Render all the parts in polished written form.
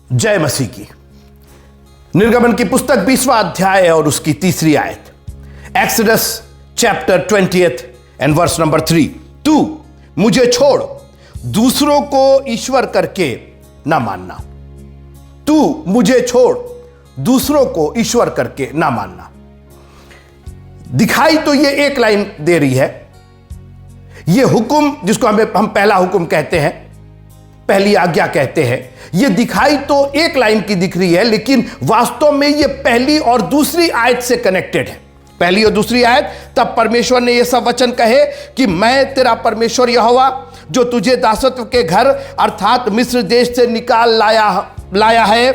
जय मसीह की। निर्गमन की पुस्तक 20वां अध्याय और उसकी 3री आयत। Exodus chapter 20 and verse number 3। तू मुझे छोड़ दूसरों को ईश्वर करके ना मानना। तू मुझे छोड़ दूसरों को ईश्वर करके ना मानना। दिखाई तो ये एक लाइन दे रही है। ये हुक्म जिसको हम पहला हुक्म कहते हैं, पहली आज्ञा कहते हैं, ये दिखाई तो एक लाइन की दिख रही है, लेकिन वास्तव में ये पहली और दूसरी आयत से कनेक्टेड है। पहली और दूसरी आयत, तब परमेश्वर ने ये सब वचन कहे कि मैं तेरा परमेश्वर यहोवा जो तुझे दासत्व के घर अर्थात मिस्र देश से निकाल लाया है,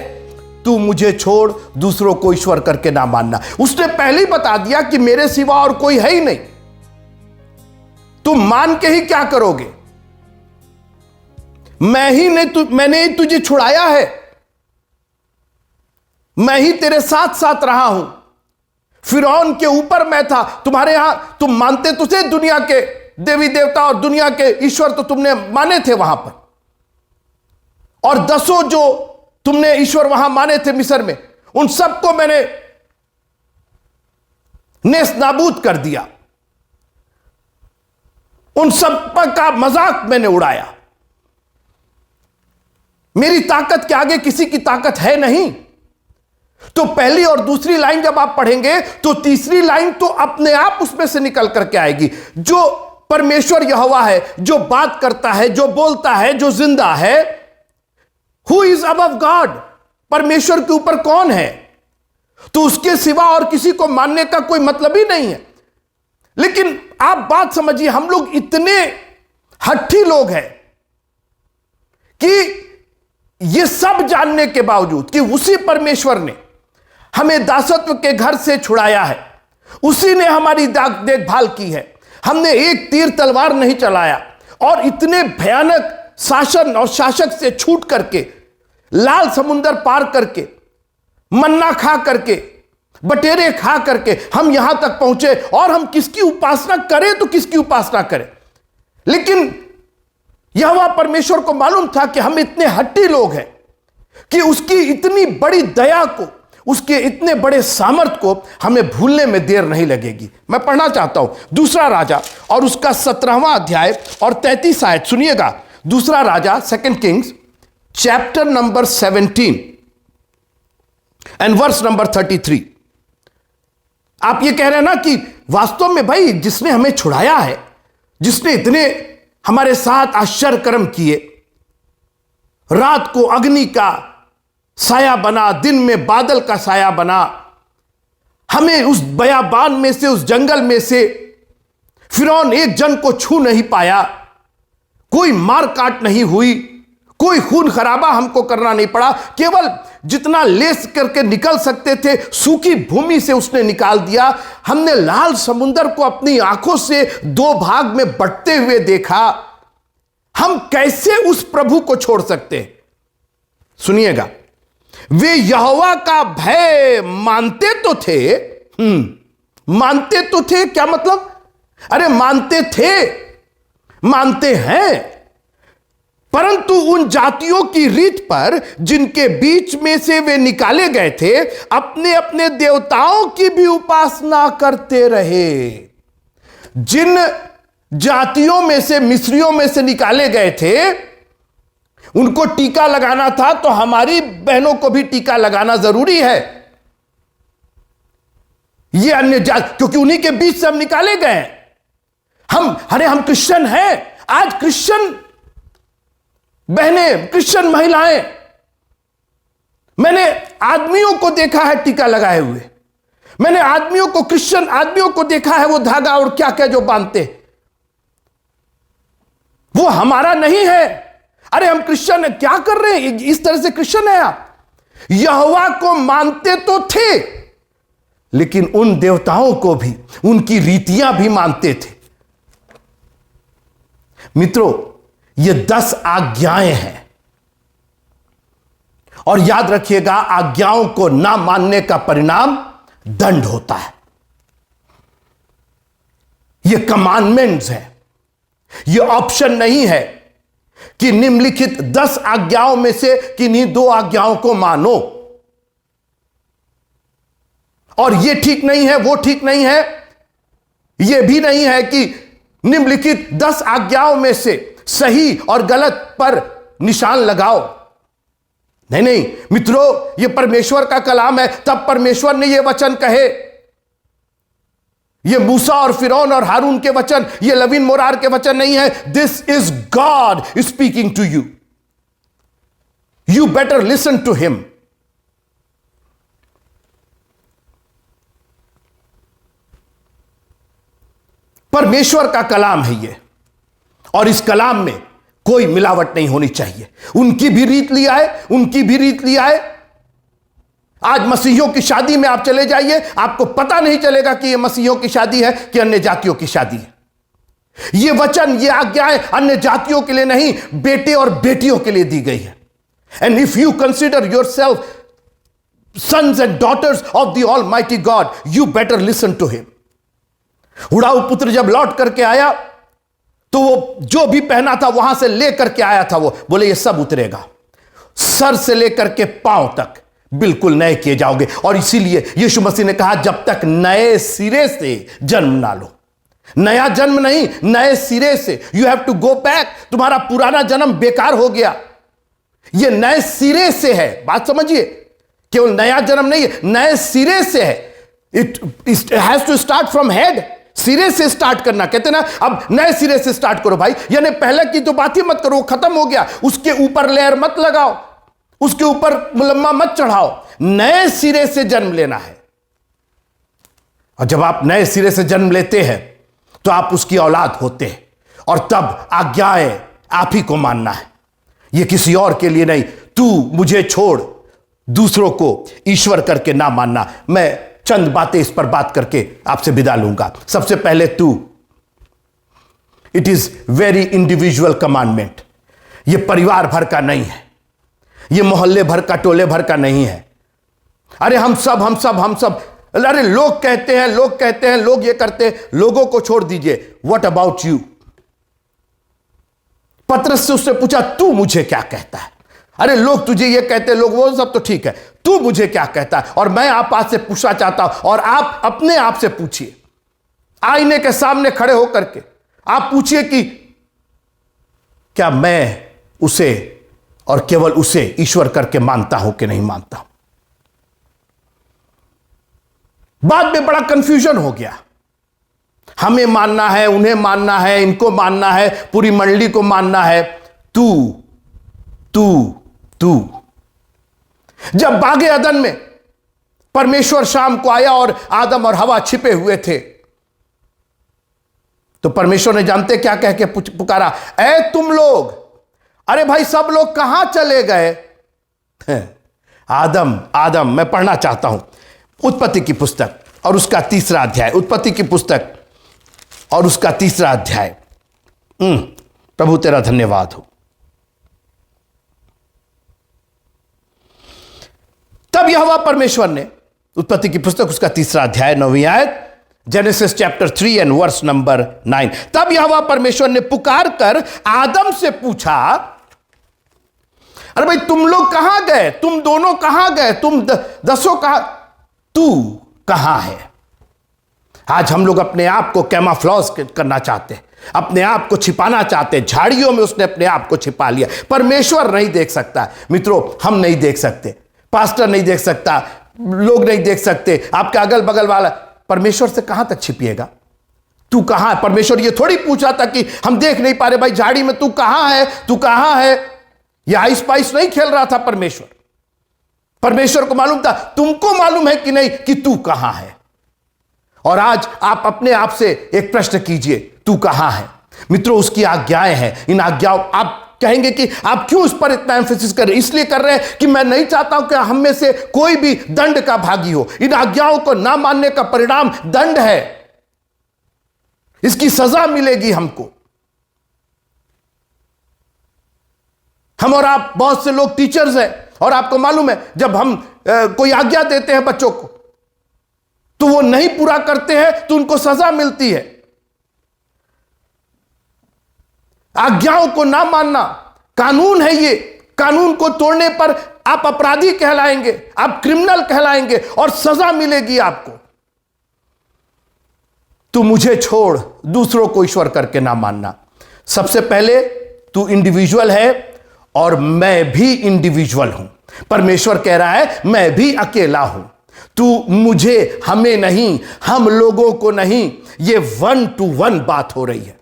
तू मुझे छोड़ दूसरों को ईश्वर करके ना मानना। उसने पहले ही बता दिया कि मेरे सिवा और कोई है ही नहीं, तुम मान के ही क्या करोगे? मैंने ही तुझे छुड़ाया है, मैं ही तेरे साथ साथ रहा हूं। फिरौन के ऊपर मैं था। तुम्हारे यहां तुम मानते तो थे दुनिया के देवी देवता और दुनिया के ईश्वर, तो तुमने माने थे वहां पर, और 10 जो तुमने ईश्वर वहां माने थे मिस्र में, उन सबको मैंने नेस्त नाबूद कर दिया। उन सब का मजाक मैंने उड़ाया। मेरी ताकत के आगे किसी की ताकत है नहीं। तो पहली और दूसरी लाइन जब आप पढ़ेंगे तो तीसरी लाइन तो अपने आप उसमें से निकल करके आएगी। जो परमेश्वर यहोवा है, जो बात करता है, जो बोलता है, जो जिंदा है, हु इज अबव गॉड, परमेश्वर के ऊपर कौन है? तो उसके सिवा और किसी को मानने का कोई मतलब ही नहीं है। लेकिन आप बात समझिए, हम लोग इतने हट्ठी लोग हैं कि ये सब जानने के बावजूद कि उसी परमेश्वर ने हमें दासत्व के घर से छुड़ाया है, उसी ने हमारी देखभाल की है, हमने एक तीर तलवार नहीं चलाया, और इतने भयानक शासन और शासक से छूट करके, लाल समुंदर पार करके, मन्ना खा करके, बटेरे खा करके हम यहां तक पहुंचे। और हम किसकी उपासना करें तो किसकी उपासना करें? लेकिन यहोवा परमेश्वर को मालूम था कि हम इतने हट्टी लोग हैं कि उसकी इतनी बड़ी दया को, उसके इतने बड़े सामर्थ को हमें भूलने में देर नहीं लगेगी। मैं पढ़ना चाहता हूं दूसरा राजा और उसका 17वां अध्याय और 33 आयत सुनिएगा। दूसरा राजा 2 Kings chapter number 17 and verse number 33। आप ये कह रहे हैं ना कि वास्तव में भाई जिसने हमें छुड़ाया है, जिसने इतने हमारे साथ आश्चर्य कर्म किए, रात को अग्नि का साया बना, दिन में बादल का साया बना, हमें उस बयाबान में से, उस जंगल में से फिरौन एक जन को छू नहीं पाया, कोई मार काट नहीं हुई, कोई खून खराबा हमको करना नहीं पड़ा, केवल जितना लेस करके निकल सकते थे सूखी भूमि से उसने निकाल दिया। हमने लाल समुंदर को अपनी आंखों से 2 भाग में बंटते हुए देखा। हम कैसे उस प्रभु को छोड़ सकते हैं? सुनिएगा, वे यहोवा का भय मानते तो थे। मानते तो थे क्या मतलब? अरे मानते थे, मानते हैं, परंतु उन जातियों की रीत पर जिनके बीच में से वे निकाले गए थे, अपने अपने देवताओं की भी उपासना करते रहे। जिन जातियों में से, मिस्रियों में से निकाले गए थे, उनको टीका लगाना था, तो हमारी बहनों को भी टीका लगाना जरूरी है। ये अन्य जाति, क्योंकि उन्हीं के बीच से हम निकाले गए। हम क्रिश्चियन हैं। आज क्रिश्चियन बहनें, क्रिश्चियन महिलाएं, मैंने आदमियों को देखा है टीका लगाए हुए। मैंने आदमियों को, क्रिश्चियन आदमियों को देखा है वो धागा और क्या क्या जो बांधते, वो हमारा नहीं है। अरे हम क्रिश्चियन है, क्या कर रहे हैं? इस तरह से क्रिश्चियन है आप? यहोवा को मानते तो थे, लेकिन उन देवताओं को भी, उनकी रीतियां भी मानते थे। मित्रों, ये 10 आज्ञाएं हैं, और याद रखिएगा, आज्ञाओं को ना मानने का परिणाम दंड होता है। ये कमांडमेंट्स है, ये ऑप्शन नहीं है कि निम्नलिखित 10 आज्ञाओं में से किन्हीं 2 आज्ञाओं को मानो, और यह ठीक नहीं है, वो ठीक नहीं है। यह भी नहीं है कि निम्नलिखित 10 आज्ञाओं में से सही और गलत पर निशान लगाओ। नहीं नहीं मित्रों, यह परमेश्वर का कलाम है, तब परमेश्वर ने यह वचन कहे। यह मूसा और फिरौन और हारून के वचन, यह लवीन मोरार के वचन नहीं है। This is God speaking to you. You better listen to him. परमेश्वर का कलाम है यह, और इस कलाम में कोई मिलावट नहीं होनी चाहिए। उनकी भी रीत ली आए, उनकी भी रीत ली आए। आज मसीहियों की शादी में आप चले जाइए, आपको पता नहीं चलेगा कि यह मसीहियों की शादी है कि अन्य जातियों की शादी है। यह वचन, यह आज्ञाएं अन्य जातियों के लिए नहीं, बेटे और बेटियों के लिए दी गई है। And if you consider yourself sons and daughters of the almighty God, you better listen to him. उड़ाऊ पुत्र जब लौट करके आया तो वो जो भी पहना था वहां से लेकर के आया था, वो बोले ये सब उतरेगा, सर से लेकर के पांव तक बिल्कुल नए किए जाओगे। और इसीलिए यीशु मसीह ने कहा जब तक नए सिरे से जन्म ना लो। नया जन्म नहीं, नए सिरे से। You have to go back. तुम्हारा पुराना जन्म बेकार हो गया, यह नए सिरे से है। बात समझिए, केवल नया जन्म नहीं है, नए सिरे से है। It has to start from head. सिरे से स्टार्ट करना, कहते ना अब नए सिरे से स्टार्ट करो भाई। यानी पहले की तो बात ही मत करो, खत्म हो गया। उसके ऊपर लेयर मत लगाओ, उसके ऊपर मुलम्मा मत चढ़ाओ। नए सिरे से जन्म लेना है। और जब आप नए सिरे से जन्म लेते हैं तो आप उसकी औलाद होते हैं, और तब आज्ञाएं आप ही को मानना है, यह किसी और के लिए नहीं। तू मुझे छोड़ दूसरों को ईश्वर करके ना मानना। मैं चंद बातें इस पर बात करके आपसे विदा लूंगा। सबसे पहले तू, it is very individual commandment. यह परिवार भर का नहीं है, यह मोहल्ले भर का, टोले भर का नहीं है। अरे हम सब, अरे लोग कहते हैं, लोग ये करते हैं, लोगों को छोड़ दीजिए। What about you? पतरस से उसने पूछा तू मुझे क्या कहता है? अरे लोग तुझे ये कहते हैं, लोग वो सब तो ठीक है, तू मुझे क्या कहता है? और मैं आप से पूछना चाहता हूं, और आप अपने आप से पूछिए, आईने के सामने खड़े होकर के आप पूछिए कि क्या मैं उसे और केवल उसे ईश्वर करके मानता हूं कि नहीं मानता हूं? बाद में बड़ा कंफ्यूजन हो गया। हमें मानना है, उन्हें मानना है, इनको मानना है, पूरी मंडली को मानना है। तू जब बागे अदन में परमेश्वर शाम को आया और आदम और हवा छिपे हुए थे, तो परमेश्वर ने जानते क्या कह के पुकारा, ऐ तुम लोग। अरे भाई सब लोग कहां चले गए? आदम। मैं पढ़ना चाहता हूं उत्पत्ति की पुस्तक और उसका 3रा अध्याय। उत्पत्ति की पुस्तक और उसका 3रा अध्याय। प्रभु तेरा धन्यवाद हो। तब यहोवा परमेश्वर ने, उत्पत्ति की पुस्तक उसका 3रा अध्याय 9वीं आयत, Genesis chapter 3 and verse number 9। तब यहोवा परमेश्वर ने पुकार कर आदम से पूछा, अरे भाई तुम लोग कहां गए? तुम दोनों कहां गए? तुम 10 कहां? तू कहां है? आज हम लोग अपने आप को कैमोफ्लेज करना चाहते हैं, अपने आप को छिपाना चाहते हैं। झाड़ियों में उसने अपने आप को छिपा लिया। परमेश्वर नहीं देख सकता। मित्रों, हम नहीं देख सकते, पास्टर नहीं देख सकता, लोग नहीं देख सकते, आपके अगल बगल वाला। परमेश्वर से कहां तक छिपिएगा? तू कहां है? परमेश्वर ये थोड़ी पूछ रहा था कि हम देख नहीं पा रहे भाई झाड़ी में, तू कहां है, तू कहां है? ये आइस पाइस नहीं खेल रहा था परमेश्वर को मालूम था। तुमको मालूम है कि नहीं कि तू कहां है? और आज आप अपने आप से एक प्रश्न कीजिए, तू कहां है? मित्रों, उसकी आज्ञाएं हैं। इन आज्ञाओं, आप कहेंगे कि आप क्यों इस पर इतना एम्फेसिस कर रहे हैं? इसलिए कर रहे हैं कि मैं नहीं चाहता हूं कि हम में से कोई भी दंड का भागी हो। इन आज्ञाओं को ना मानने का परिणाम दंड है, इसकी सजा मिलेगी हमको। हम और आप, बहुत से लोग टीचर्स हैं, और आपको मालूम है जब हम कोई आज्ञा देते हैं बच्चों को तो वो नहीं पूरा करते हैं तो उनको सजा मिलती है। आज्ञाओं को ना मानना कानून है ये। कानून को तोड़ने पर आप अपराधी कहलाएंगे, आप क्रिमिनल कहलाएंगे और सजा मिलेगी आपको। तू मुझे छोड़, दूसरों को ईश्वर करके ना मानना। सबसे पहले तू इंडिविजुअल है और मैं भी इंडिविजुअल हूं। परमेश्वर कह रहा है मैं भी अकेला हूं। तू मुझे, हमें नहीं, हम लोगों को नहीं। ये 1 to 1 बात हो रही है।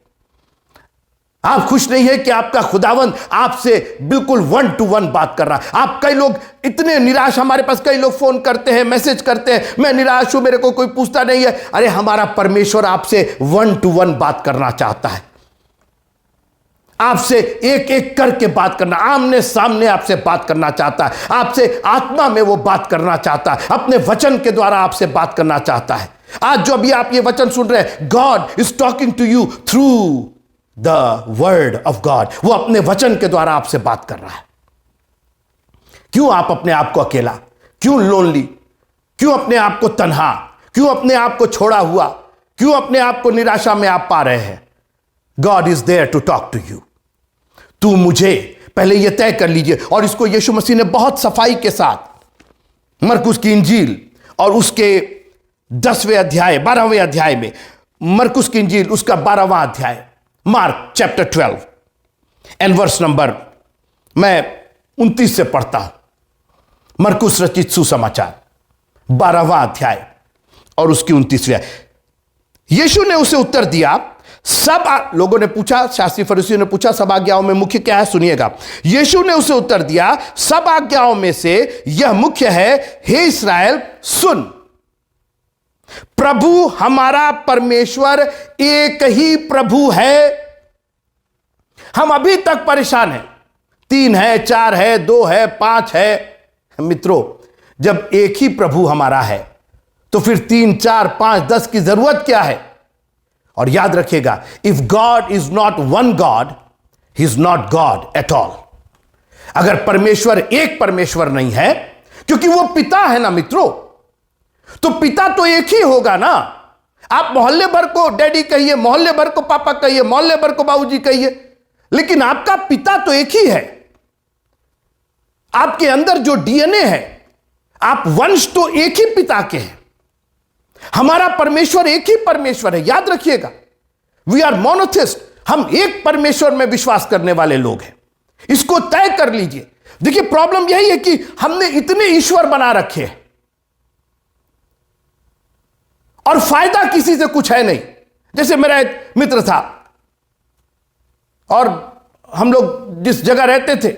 आप खुश नहीं है कि आपका खुदावंद आपसे बिल्कुल 1 to 1 बात कर रहा है। आप, कई लोग इतने निराश, हमारे पास कई लोग फोन करते हैं, मैसेज करते हैं, मैं निराश हूं, मेरे को कोई पूछता नहीं है। अरे हमारा परमेश्वर आपसे 1 to 1 बात करना चाहता है। आपसे एक एक करके बात करना, आमने सामने आपसे बात करना चाहता है। आपसे आत्मा में वो बात करना चाहता है, अपने वचन के द्वारा आपसे बात करना चाहता है। आज जो अभी आप ये वचन सुन रहे हैं, God is talking to you through the word of God. वो अपने वचन के द्वारा आपसे बात कर रहा है। क्यों आप अपने आप को अकेला, क्यों लोनली, क्यों अपने आप को तन्हा, क्यों अपने आप को छोड़ा हुआ, क्यों अपने आप को निराशा में आप पा रहे हैं? God is there to talk to you. तू मुझे, पहले यह तय कर लीजिए। और इसको यीशु मसीह ने बहुत सफाई के साथ मरकुस की इंजील और उसके 10वें अध्याय 12वें अध्याय में, मरकुस की इंजील उसका 12वां अध्याय, Mark chapter 12 and verse number, मैं 29 से पढ़ता हूं। मरकुस रचित सुसमाचार 12वां अध्याय और उसकी 29वें। यीशु ने उसे उत्तर दिया, सब लोगों ने पूछा, शास्त्री फरीसियों ने पूछा सब आज्ञाओं में मुख्य क्या है? सुनिएगा। यीशु ने उसे उत्तर दिया, सब आज्ञाओं में से यह मुख्य है, हे इस्राएल सुन, प्रभु हमारा परमेश्वर एक ही प्रभु है। हम अभी तक परेशान हैं, 3 है, 4 है, 2 है, 5 है। मित्रों, जब एक ही प्रभु हमारा है तो फिर 3, 4, 5, 10 की जरूरत क्या है? और याद रखिएगा, if God is not one God, he is not God at all. अगर परमेश्वर एक परमेश्वर नहीं है, क्योंकि वो पिता है ना मित्रों, तो पिता तो एक ही होगा ना। आप मोहल्ले भर को डैडी कहिए, मोहल्ले भर को पापा कहिए, मोहल्ले भर को बाबूजी कहिए, लेकिन आपका पिता तो एक ही है। आपके अंदर जो डीएनए है, आप वंश तो एक ही पिता के हैं। हमारा परमेश्वर एक ही परमेश्वर है, याद रखिएगा। वी आर मोनोथिस्ट, हम एक परमेश्वर में विश्वास करने वाले लोग हैं। इसको तय कर लीजिए। देखिए, प्रॉब्लम यही है कि हमने इतने ईश्वर बना रखे हैं और फायदा किसी से कुछ है नहीं। जैसे मेरा एक मित्र था और हम लोग जिस जगह रहते थे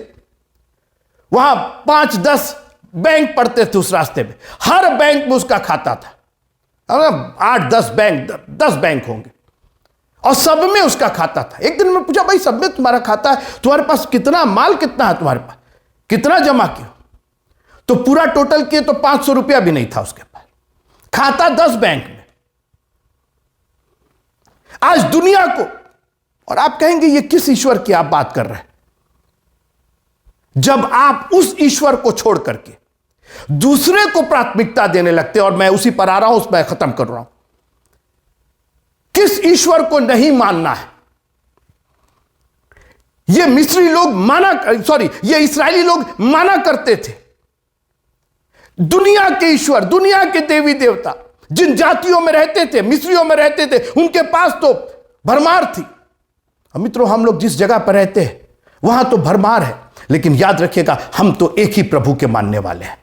वहां 5-10 बैंक पड़ते थे उस रास्ते में। हर बैंक में उसका खाता था, 8-10 बैंक, 10 बैंक होंगे और सब में उसका खाता था। एक दिन मैं पूछा, भाई सब में तुम्हारा खाता है, तुम्हारे पास कितना माल, कितना है तुम्हारे पास, कितना जमा किया? तो पूरा टोटल किए तो 500 रुपया भी नहीं था उसके पास, खाता 10 बैंक में। आज दुनिया को, और आप कहेंगे ये किस ईश्वर की आप बात कर रहे हैं? जब आप उस ईश्वर को छोड़ करके दूसरे को प्राथमिकता देने लगते हैं, और मैं उसी पर आ रहा हूं, उसमें खत्म कर रहा हूं। किस ईश्वर को नहीं मानना है? ये मिस्री लोग ये इस्राएली लोग माना करते थे दुनिया के ईश्वर, दुनिया के देवी देवता। जिन जातियों में रहते थे, मिस्रियों में रहते थे, उनके पास तो भरमार थी। मित्रों, हम लोग जिस जगह पर रहते हैं वहां तो भरमार है, लेकिन याद रखिएगा, हम तो एक ही प्रभु के मानने वाले हैं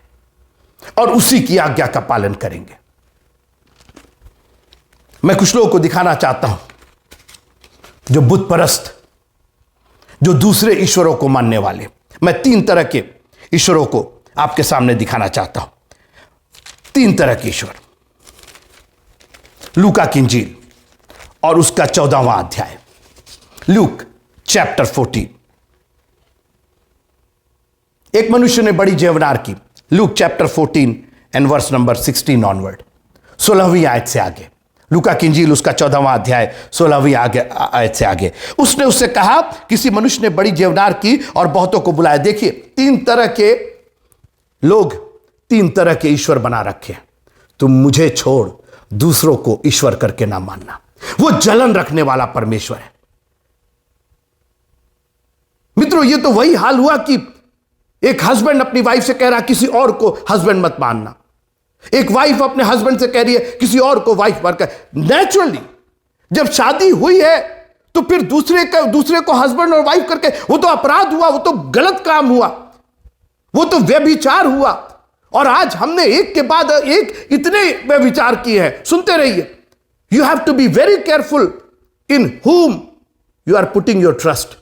और उसी की आज्ञा का पालन करेंगे। मैं कुछ लोगों को दिखाना चाहता हूं जो बुत परस्त, जो दूसरे ईश्वरों को मानने वाले। मैं 3 तरह के ईश्वरों को आपके सामने दिखाना चाहता हूं। 3 तरह के ईश्वर। लूका की इंजील और उसका 14वां अध्याय, लूक चैप्टर 14। एक मनुष्य ने बड़ी जेवनार की। Luke chapter 14 and verse number 16 onward, 16वीं आयत से आगे। लूका की इंजील उसका 14वां अध्याय 16वीं आयत से आगे। उसने उससे कहा, किसी मनुष्य ने बड़ी जेवनार की और बहुतों को बुलाया। देखिए, 3 तरह के लोग, 3 तरह के ईश्वर बना रखे। तुम मुझे छोड़, दूसरों को ईश्वर करके ना मानना। वो जलन रखने वाला परमेश्वर है। मित्रों, ये तो वही हाल हुआ कि एक हस्बैंड अपनी वाइफ से कह रहा किसी और को हस्बैंड मत मानना, एक वाइफ अपने हस्बैंड से कह रही है किसी और को वाइफ मानकर। नेचुरली जब शादी हुई है तो फिर दूसरे को हस्बैंड और वाइफ करके वो तो अपराध हुआ, वो तो गलत काम हुआ, वो तो व्यभिचार हुआ। और आज हमने एक के बाद एक इतने व्यभिचार किए हैं। सुनते रहिए, you have to be very careful in whom you are putting your trust.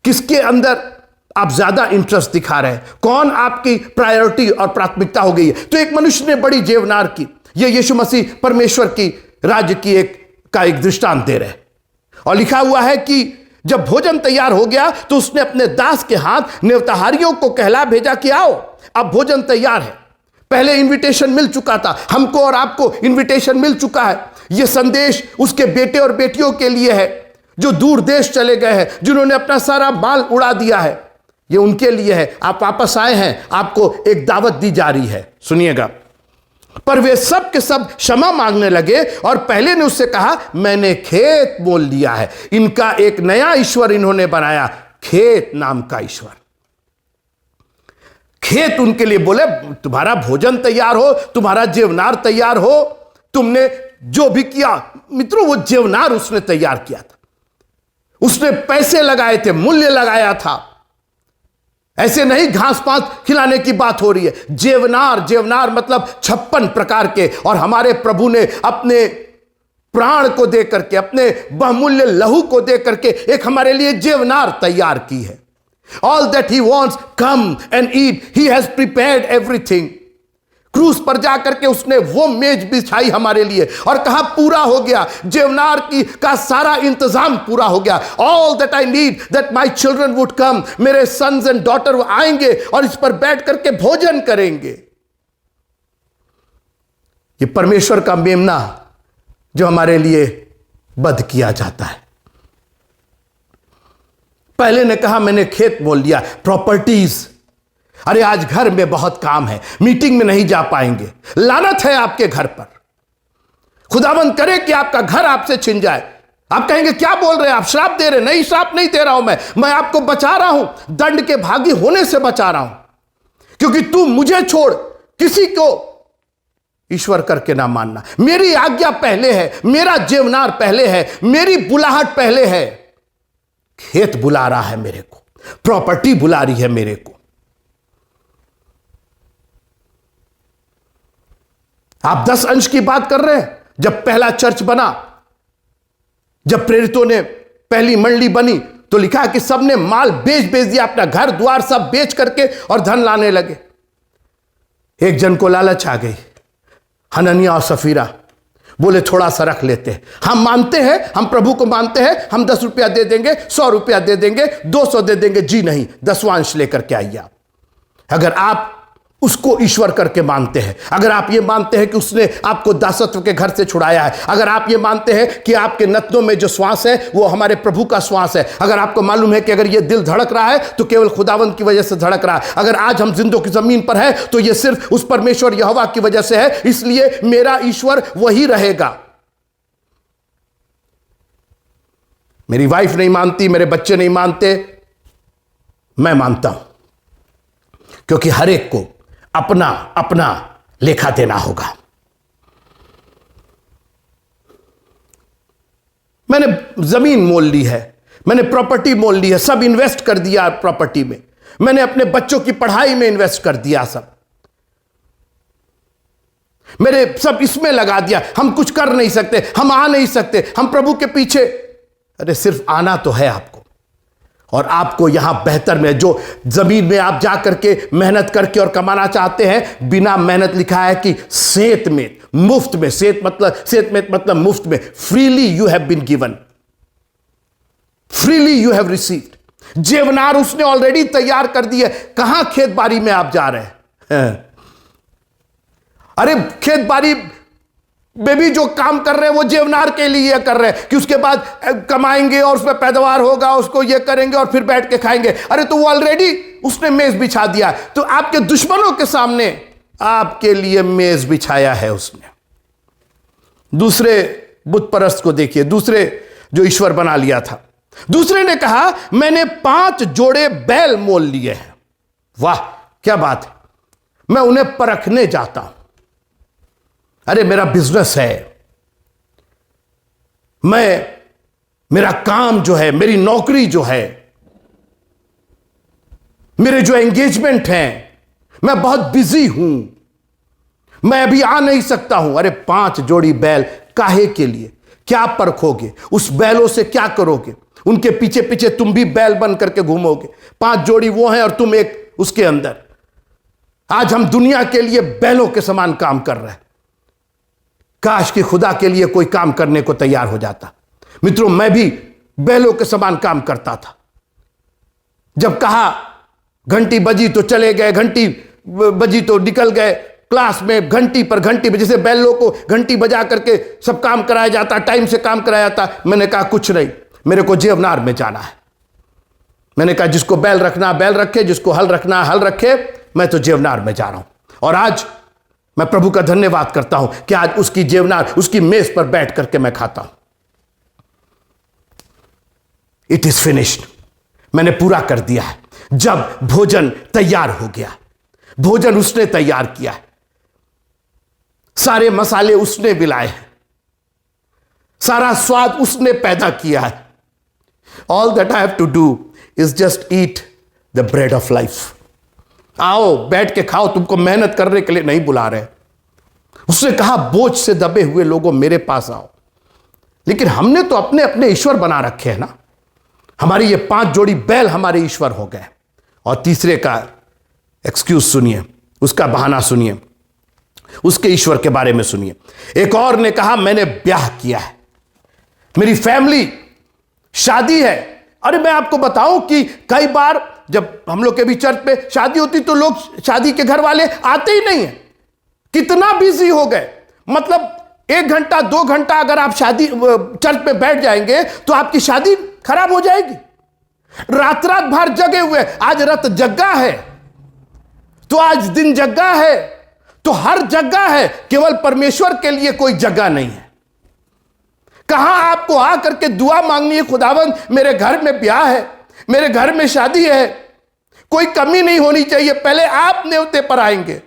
किसके अंदर आप ज्यादा इंटरेस्ट दिखा रहे हैं, कौन आपकी प्रायोरिटी और प्राथमिकता हो गई है। तो एक मनुष्य ने बड़ी जेवनार की, ये यीशु मसीह परमेश्वर की राज्य की एक दृष्टांत दे रहे हैं। और लिखा हुआ है कि जब भोजन तैयार हो गया तो उसने अपने दास के हाथ नेवताहारियों को कहला भेजा कि आओ, अब भोजन तैयार है। पहले इनविटेशन मिल चुका था, हमको और आपको इनविटेशन मिल चुका है। यह संदेश उसके बेटे और बेटियों के लिए है जो दूर देश चले गए हैं, जिन्होंने अपना सारा माल उड़ा दिया है। यह उनके लिए है। आप वापस आए हैं, आपको एक दावत दी जा रही है। सुनिएगा, पर वे सब के सब क्षमा मांगने लगे और पहले ने उससे कहा, मैंने खेत मोल लिया है। इनका एक नया ईश्वर इन्होंने बनाया, खेत नाम का ईश्वर। खेत उनके लिए बोले, तुम्हारा भोजन तैयार हो, तुम्हारा जेवनार तैयार हो, तुमने जो भी किया। मित्रों, वो जेवनार उसने तैयार किया था, उसने पैसे लगाए थे, मूल्य लगाया था। ऐसे नहीं घास पात खिलाने की बात हो रही है। जेवनार मतलब 56 प्रकार के। और हमारे प्रभु ने अपने प्राण को दे करके, अपने बहुमूल्य लहू को दे करके एक हमारे लिए जेवनार तैयार की है। All that he wants, come and eat, he has prepared everything. क्रूस पर जाकर के उसने वो मेज बिछाई हमारे लिए और कहा पूरा हो गया, जेवनार का सारा इंतजाम पूरा हो गया। All that I need that my children would come, मेरे सन्स एंड डॉटर आएंगे और इस पर बैठ करके भोजन करेंगे। ये परमेश्वर का मेमना जो हमारे लिए बध किया जाता है। पहले ने कहा मैंने खेत मोल लिया, प्रॉपर्टीज। अरे आज घर में बहुत काम है, मीटिंग में नहीं जा पाएंगे, लानत है आपके घर पर। खुदावंद करे कि आपका घर आपसे छिन जाए। आप कहेंगे क्या बोल रहे हैं आप, श्राप दे रहे? नहीं, श्राप नहीं दे रहा हूं मैं आपको बचा रहा हूं, दंड के भागी होने से बचा रहा हूं। क्योंकि तू मुझे छोड़ किसी को ईश्वर करके ना मानना। मेरी आज्ञा पहले है, मेरा जेवनार पहले है, मेरी बुलाहट पहले है। खेत बुला रहा है मेरे को, प्रॉपर्टी बुला रही है मेरे को। आप 10 अंश की बात कर रहे हैं। जब पहला चर्च बना, जब प्रेरितों ने पहली मंडली बनी, तो लिखा है कि सबने माल बेच दिया, अपना घर द्वार सब बेच करके और धन लाने लगे। एक जन को लालच आ गई, हननिया और सफीरा बोले थोड़ा सा रख लेते हैं, हम मानते हैं, हम प्रभु को मानते हैं, हम 10 रुपया दे देंगे, 100 रुपया दे देंगे, 200 दे देंगे। जी नहीं, 10वां लेकर के आइए आप। अगर आप उसको ईश्वर करके मानते हैं, अगर आप ये मानते हैं कि उसने आपको दासत्व के घर से छुड़ाया है, अगर आप ये मानते हैं कि आपके नथनों में जो श्वास है वो हमारे प्रभु का श्वास है, अगर आपको मालूम है कि अगर ये दिल धड़क रहा है तो केवल खुदावंद की वजह से धड़क रहा है, अगर आज हम जिंदों की जमीन पर है तो ये सिर्फ उस परमेश्वर यहोवा की वजह से है, इसलिए मेरा ईश्वर वही रहेगा। मेरी वाइफ नहीं मानती, मेरे बच्चे नहीं मानते, मैं मानता हूं, क्योंकि हर एक को अपना अपना लेखा देना होगा। मैंने जमीन मोल ली है, मैंने प्रॉपर्टी मोल ली है, सब इन्वेस्ट कर दिया प्रॉपर्टी में, मैंने अपने बच्चों की पढ़ाई में इन्वेस्ट कर दिया, सब मेरे सब इसमें लगा दिया। हम कुछ कर नहीं सकते, हम आ नहीं सकते, हम प्रभु के पीछे। अरे सिर्फ आना तो है आपको, और आपको यहां बेहतर में, जो जमीन में आप जा करके मेहनत करके और कमाना चाहते हैं, बिना मेहनत, लिखा है कि सेत में, मुफ्त में, सेत मतलब मुफ्त में, freely you have been given, freely you have received. जेवनार उसने ऑलरेडी तैयार कर दी है। कहां खेत बाड़ी में आप जा रहे हैं? अरे खेत बाड़ी में भी जो काम कर रहे हैं वो जेवनार के लिए कर रहे हैं कि उसके बाद कमाएंगे और उसमें पैदावार होगा, उसको ये करेंगे और फिर बैठ के खाएंगे। अरे तो वो ऑलरेडी उसने मेज बिछा दिया, तो आपके दुश्मनों के सामने आपके लिए मेज बिछाया है उसने। दूसरे बुत परस्त को देखिए, दूसरे जो ईश्वर बना लिया था, दूसरे ने कहा मैंने 5 जोड़े बैल मोल लिए हैं। वाह क्या बात है, मैं उन्हें परखने जाता हूं। अरे मेरा बिजनेस है, मेरा काम जो है, मेरी नौकरी जो है, मेरे जो एंगेजमेंट हैं, मैं बहुत बिजी हूं, मैं अभी आ नहीं सकता हूं। अरे 5 जोड़ी बैल काहे के लिए? क्या परखोगे? उस बैलों से क्या करोगे? उनके पीछे पीछे तुम भी बैल बन करके घूमोगे। 5 जोड़ी वो हैं और तुम एक उसके अंदर। आज हम दुनिया के लिए बैलों के समान काम कर रहे हैं। काश कि खुदा के लिए कोई काम करने को तैयार हो जाता। मित्रों, मैं भी बैलों के समान काम करता था। जब कहा घंटी बजी तो चले गए, घंटी बजी तो निकल गए। क्लास में घंटी पर घंटी, जैसे बैलों को घंटी बजा करके सब काम कराया जाता, टाइम से काम कराया जाता। मैंने कहा कुछ नहीं, मेरे को जेवनार में जाना है। मैंने कहा जिसको बैल रखना बैल रखे, जिसको हल रखना हल रखे, मैं तो जेवनार में जा रहा हूं। और आज मैं प्रभु का धन्यवाद करता हूं कि आज उसकी जेवनार, उसकी मेज पर बैठ करके मैं खाता हूं। इट इज फिनिश्ड, मैंने पूरा कर दिया है। जब भोजन तैयार हो गया, भोजन उसने तैयार किया है, सारे मसाले उसने मिलाए हैं, सारा स्वाद उसने पैदा किया है। All that I have to do is just eat the bread of life. आओ बैठ के खाओ, तुमको मेहनत करने के लिए नहीं बुला रहे। उसने कहा बोझ से दबे हुए लोगों मेरे पास आओ। लेकिन हमने तो अपने अपने ईश्वर बना रखे हैं ना। हमारी ये 5 जोड़ी बैल हमारे ईश्वर हो गए। और तीसरे का एक्सक्यूज सुनिए, उसका बहाना सुनिए, उसके ईश्वर के बारे में सुनिए। एक और ने कहा मैंने ब्याह किया है, मेरी फैमिली, शादी है। अरे मैं आपको बताऊं कि कई बार जब हम लोग के भी चर्च पे शादी होती तो लोग, शादी के घर वाले आते ही नहीं है। कितना बिजी हो गए, मतलब 1 घंटा 2 घंटा अगर आप शादी चर्च पे बैठ जाएंगे तो आपकी शादी खराब हो जाएगी। रात रात भर जगे हुए, आज रात जग्गा है तो आज दिन जग्गा है, तो हर जगह है, केवल परमेश्वर के लिए कोई जगह नहीं है। कहां आपको आकर के दुआ मांगनी है, खुदावंद मेरे घर में ब्याह है, मेरे घर में शादी है, कोई कमी नहीं होनी चाहिए। पहले आप न्योते पर आएंगे,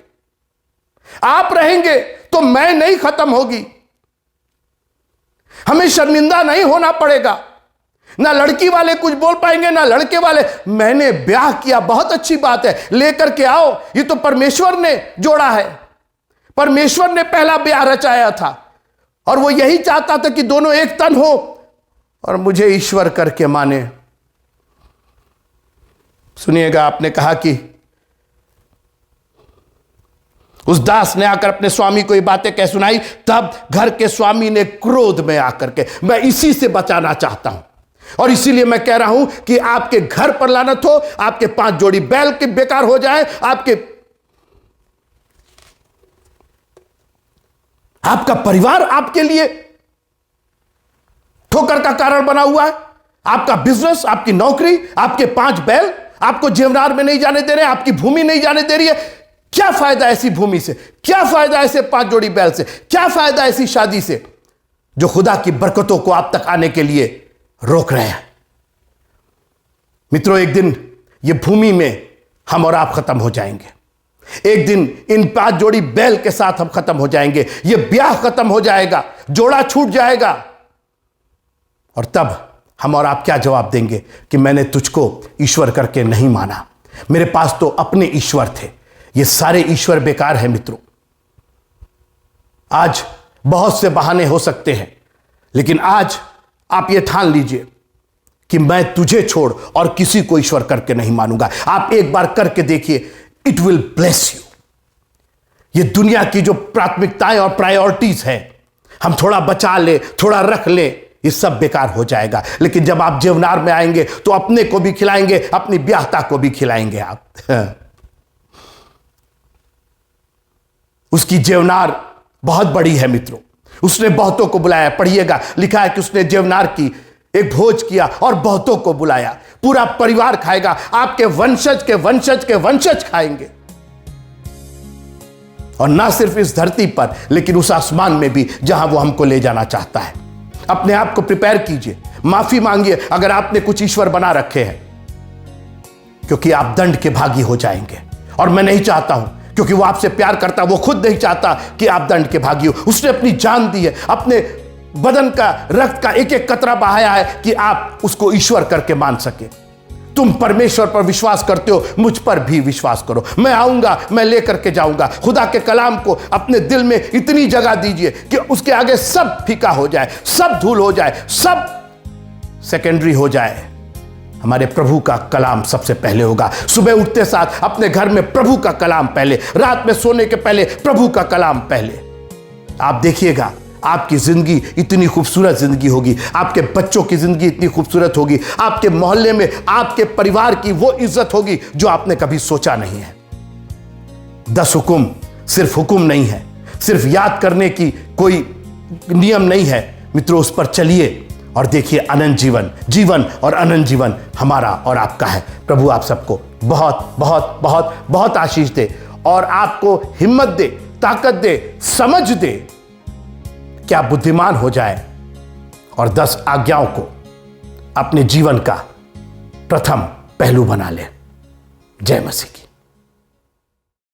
आप रहेंगे तो मैं नहीं खत्म होगी। हमें शर्मिंदा नहीं होना पड़ेगा। ना लड़की वाले कुछ बोल पाएंगे ना लड़के वाले। मैंने ब्याह किया, बहुत अच्छी बात है, लेकर के आओ। ये तो परमेश्वर ने जोड़ा है, परमेश्वर ने पहला ब्याह रचाया था और वो यही चाहता था कि दोनों एक तन हो और मुझे ईश्वर करके माने। सुनिएगा, आपने कहा कि उस दास ने आकर अपने स्वामी को ये बातें कह सुनाई। तब घर के स्वामी ने क्रोध में आकर के, मैं इसी से बचाना चाहता हूं और इसीलिए मैं कह रहा हूं कि आपके घर पर लानत हो, आपके 5 जोड़ी बैल के बेकार हो जाए, आपका परिवार आपके लिए ठोकर का कारण बना हुआ है। आपका बिजनेस, आपकी नौकरी, आपके 5 बैल आपको जेवनार में नहीं जाने दे रहे, आपकी भूमि नहीं जाने दे रही है। क्या फायदा ऐसी भूमि से? क्या फायदा ऐसे 5 जोड़ी बैल से? क्या फायदा ऐसी शादी से जो खुदा की बरकतों को आप तक आने के लिए रोक रहे हैं? मित्रों, एक दिन ये भूमि में हम और आप खत्म हो जाएंगे। एक दिन इन 5 जोड़ी बैल के साथ हम खत्म हो जाएंगे। ये ब्याह खत्म हो जाएगा, जोड़ा छूट जाएगा। और तब हम और आप क्या जवाब देंगे कि मैंने तुझको ईश्वर करके नहीं माना, मेरे पास तो अपने ईश्वर थे। ये सारे ईश्वर बेकार हैं मित्रों। आज बहुत से बहाने हो सकते हैं, लेकिन आज आप ये ठान लीजिए कि मैं तुझे छोड़ और किसी को ईश्वर करके नहीं मानूंगा। आप एक बार करके देखिए, इट विल ब्लेस यू। ये दुनिया की जो प्राथमिकताएं और प्रायोरिटीज हैं, हम थोड़ा बचा ले, थोड़ा रख ले, ये सब बेकार हो जाएगा। लेकिन जब आप जेवनार में आएंगे तो अपने को भी खिलाएंगे, अपनी ब्याहता को भी खिलाएंगे आप। उसकी जेवनार बहुत बड़ी है मित्रों। उसने बहुतों को बुलाया। पढ़िएगा, लिखा है कि उसने जेवनार की एक भोज किया और बहुतों को बुलाया। पूरा परिवार खाएगा, आपके वंशज के वंशज के वंशज खाएंगे। और ना सिर्फ इस धरती पर, लेकिन उस आसमान में भी जहां वो हमको ले जाना चाहता है। अपने आप को प्रिपेयर कीजिए। माफी मांगिए अगर आपने कुछ ईश्वर बना रखे हैं, क्योंकि आप दंड के भागी हो जाएंगे। और मैं नहीं चाहता हूं, क्योंकि वो आपसे प्यार करता, वो खुद नहीं चाहता कि आप दंड के भागी हो। उसने अपनी जान दी है, अपने बदन का रक्त का एक एक कतरा बहाया है कि आप उसको ईश्वर करके मान सके। तुम परमेश्वर पर विश्वास करते हो, मुझ पर भी विश्वास करो। मैं आऊंगा, मैं लेकर के जाऊंगा। खुदा के कलाम को अपने दिल में इतनी जगह दीजिए कि उसके आगे सब फीका हो जाए, सब धूल हो जाए, सब सेकेंडरी हो जाए। हमारे प्रभु का कलाम सबसे पहले होगा। सुबह उठते साथ अपने घर में प्रभु का कलाम पहले, रात में सोने के पहले प्रभु का कलाम पहले। आप देखिएगा आपकी जिंदगी इतनी खूबसूरत जिंदगी होगी, आपके बच्चों की जिंदगी इतनी खूबसूरत होगी, आपके मोहल्ले में आपके परिवार की वो इज्जत होगी जो आपने कभी सोचा नहीं है। 10 हुक्म सिर्फ हुक्म नहीं है, सिर्फ याद करने की कोई नियम नहीं है। मित्रों, उस पर चलिए और देखिए अनंत जीवन, जीवन और अनंत जीवन हमारा और आपका है। प्रभु आप सबको बहुत बहुत बहुत बहुत आशीष दे और आपको हिम्मत दे, ताकत दे, समझ दे कि आप बुद्धिमान हो जाए और 10 आज्ञाओं को अपने जीवन का प्रथम पहलू बना ले। जय मसीह की।